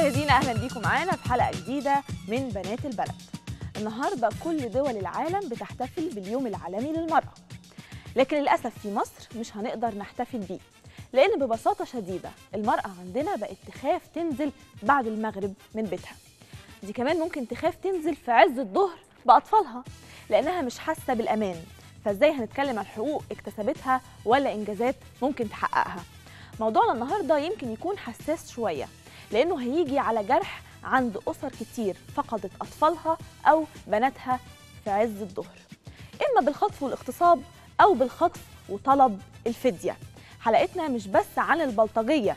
مشاهدينا اهلا بيكم معانا في حلقه جديده من بنات البلد. النهارده كل دول العالم بتحتفل باليوم العالمي للمراه، لكن للاسف في مصر مش هنقدر نحتفل بيه، لان ببساطه شديده المراه عندنا بقت تخاف تنزل بعد المغرب من بيتها. دي كمان ممكن تخاف تنزل في عز الظهر باطفالها لانها مش حاسه بالامان. فازاي هنتكلم عن حقوق اكتسبتها ولا انجازات ممكن تحققها؟ موضوعنا النهارده يمكن يكون حساس شويه، لأنه هيجي على جرح عند أسر كتير فقدت أطفالها أو بناتها في عز الظهر، إما بالخطف والاغتصاب أو بالخطف وطلب الفدية. حلقتنا مش بس عن البلطجية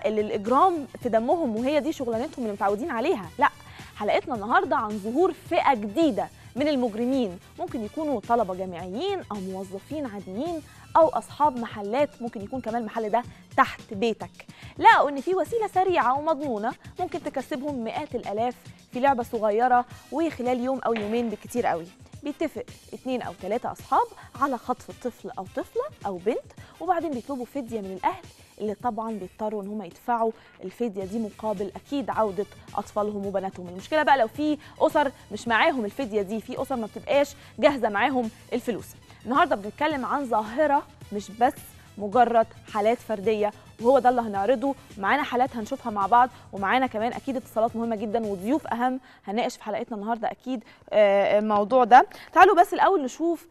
اللي الإجرام في دمهم وهي دي شغلانتهم اللي متعودين عليها، لا، حلقتنا النهارده عن ظهور فئة جديدة من المجرمين، ممكن يكونوا طلبة جامعيين أو موظفين عاديين أو أصحاب محلات، ممكن يكون كمان المحل ده تحت بيتك. لقوا إن في وسيلة سريعة ومضمونة ممكن تكسبهم مئات الآلاف في لعبة صغيرة وخلال يوم أو يومين بالكتير قوي. بيتفق 2 أو 3 أصحاب على خطف طفل أو طفلة أو بنت، وبعدين بيطلبوا فدية من الأهل اللي طبعا بيضطروا ان هم يدفعوا الفديه دي مقابل اكيد عوده اطفالهم وبناتهم. المشكله بقى لو في اسر مش معاهم الفديه دي، في اسر ما بتبقاش جاهزه معاهم الفلوس. النهارده بنتكلم عن ظاهره مش بس مجرد حالات فرديه، وهو ده اللي هنعرضه. معانا حالات هنشوفها مع بعض، ومعانا كمان اكيد اتصالات مهمه جدا وضيوف اهم هنناقش في حلقتنا النهارده اكيد الموضوع ده. تعالوا بس الاول نشوف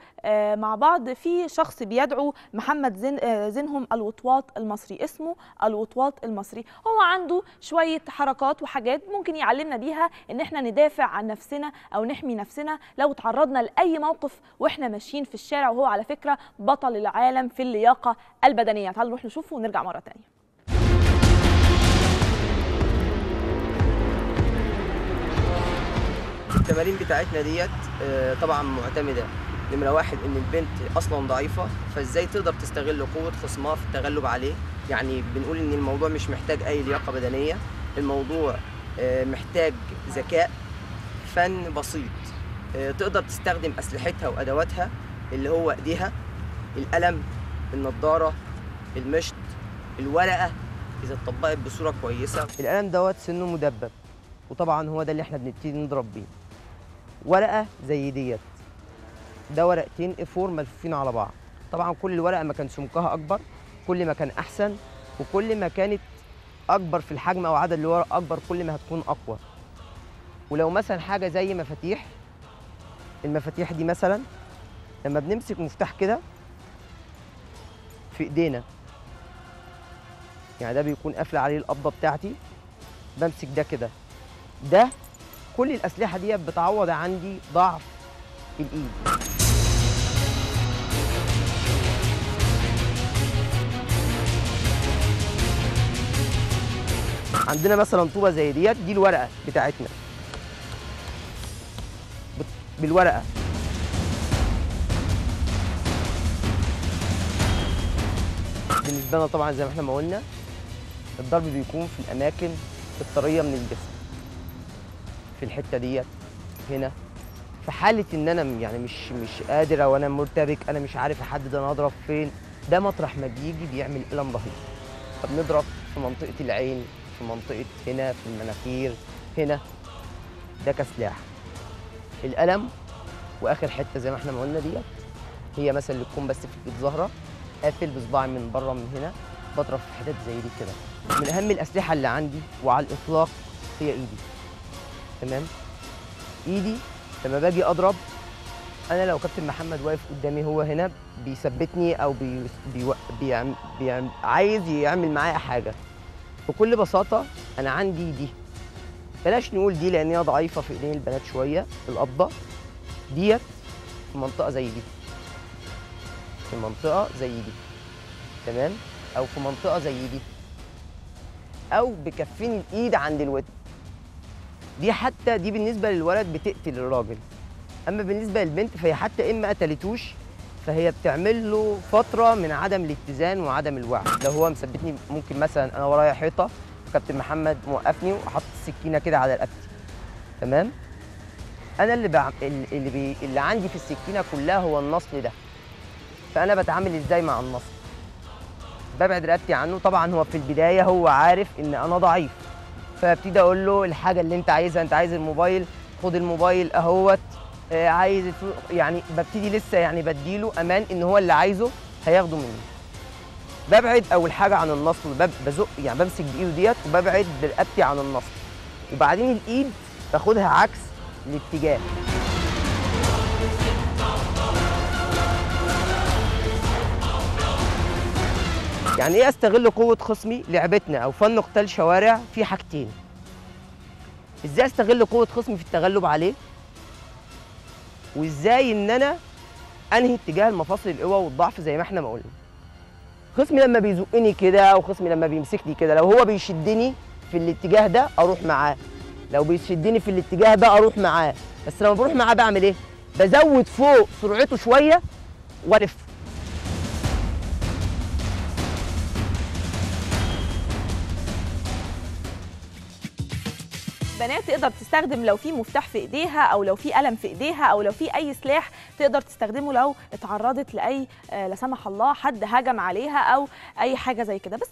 مع بعض. في شخص بيدعو محمد زينهم الوطواط المصري، اسمه الوطواط المصري. هو عنده شويه حركات وحاجات ممكن يعلمنا بيها ان احنا ندافع عن نفسنا او نحمي نفسنا لو تعرضنا لاي موقف واحنا ماشيين في الشارع، وهو على فكره بطل العالم في اللياقه البدنيه. تعالوا نروح نشوفه ونرجع مره ثانيه. التمارين بتاعتنا ديت طبعا معتمده نمره واحد ان البنت اصلا ضعيفه، فازاي تقدر تستغل قوه خصمها في التغلب عليه. يعني بنقول ان الموضوع مش محتاج اي لياقه بدنيه، الموضوع محتاج ذكاء، فن بسيط. تقدر تستخدم اسلحتها وادواتها اللي هو ايديها، القلم، النضاره، المشط، الورقه اذا اتطبقت بصوره كويسه. القلم دوت سنه مدبب، وطبعا هو ده اللي احنا بنبتدي نضرب بيه. ورقه زي ديت، ده ورقتين A4 ملفوفين على بعض. طبعا كل ورقه ما كان سمكها اكبر كل ما كان احسن، وكل ما كانت اكبر في الحجم او عدد الورق اكبر كل ما هتكون اقوى. ولو مثلا حاجه زي مفاتيح، المفاتيح دي مثلا لما بنمسك مفتاح كده في ايدينا، يعني ده بيكون قافله عليه القبضه بتاعتي، بمسك ده كده، ده كل الاسلحه دي بتعوض عندي ضعف الايد. عندنا مثلا طوبه زي ديت، دي الورقه بتاعتنا بالورقه. بالنسبه لنا طبعا زي ما احنا ما قلنا الضرب بيكون في الاماكن الطريه من الجسم، في الحته ديت هنا. في حاله ان انا يعني مش قادر او انا مرتبك، انا مش عارف احدد انا اضرب فين، ده مطرح ما بيجي بيعمل الم رهيب. فبنضرب في منطقه العين، في منطقه هنا، في المناخير هنا، ده كسلاح. القلم واخر حته زي ما احنا ما قلنا ديت هي مثلا اللي تكون بس في الايد ظاهره، قافل بصباعي من بره من هنا، بضرب في حتت زي دي كده. من اهم الاسلحه اللي عندي وعلى الاطلاق هي ايدي. تمام؟ ايدي لما باجي اضرب، انا لو كابتن محمد واقف قدامي هو هنا بيثبتني او عايز يعمل معايا حاجه، بكل بساطه انا عندي دي، بلاش نقول دي لان هي ضعيفه في ايدين البنات شويه، القبضه ديت في منطقه زي دي، في منطقه زي دي، تمام، او في منطقه زي دي، او بكفين الايد عند الودن. دي حتى دي بالنسبه للولد بتقتل الراجل، اما بالنسبه للبنت فهي حتى ما قتلتوش فهي بتعمل له فتره من عدم الاتزان وعدم الوعي. لو هو مثبتني، ممكن مثلا انا ورايا حيطه كابتن محمد موقفني وحط السكينه كده على رقبتي، تمام، انا اللي عندي في السكينه كلها هو النصل ده. فانا بتعامل ازاي مع النصل؟ ببعد رقبتي عنه. طبعا هو في البدايه هو عارف ان انا ضعيف، فابتدي اقول له الحاجه اللي انت عايزها، انت عايز الموبايل، خد الموبايل اهوت، عايز يعني ببتدي لسه يعني بديله امان ان هو اللي عايزه هياخده مني. ببعد اول حاجه عن النصل، بزق يعني بمسك بايده ديت وببعد برقبتي عن النصل، وبعدين الايد باخدها عكس الاتجاه. يعني ايه استغل قوه خصمي؟ لعبتنا او فن قتال شوارع في حاجتين: ازاي استغل قوه خصمي في التغلب عليه، وازاي ان انا انهي اتجاه المفاصل القوه والضعف زي ما احنا ما قلنا. خصمي لما بيزقني كده او خصمي لما بيمسكني كده، لو هو بيشدني في الاتجاه ده اروح معاه، لو بيشدني في الاتجاه ده اروح معاه، بس لما بروح معاه بعمل ايه؟ بزود فوق سرعته شويه والف. بنات تقدر تستخدم لو في مفتاح في ايديها او لو في قلم في ايديها او لو في اي سلاح تقدر تستخدمه لو اتعرضت لاي لا سمح الله حد هجم عليها او اي حاجه زي كده، بس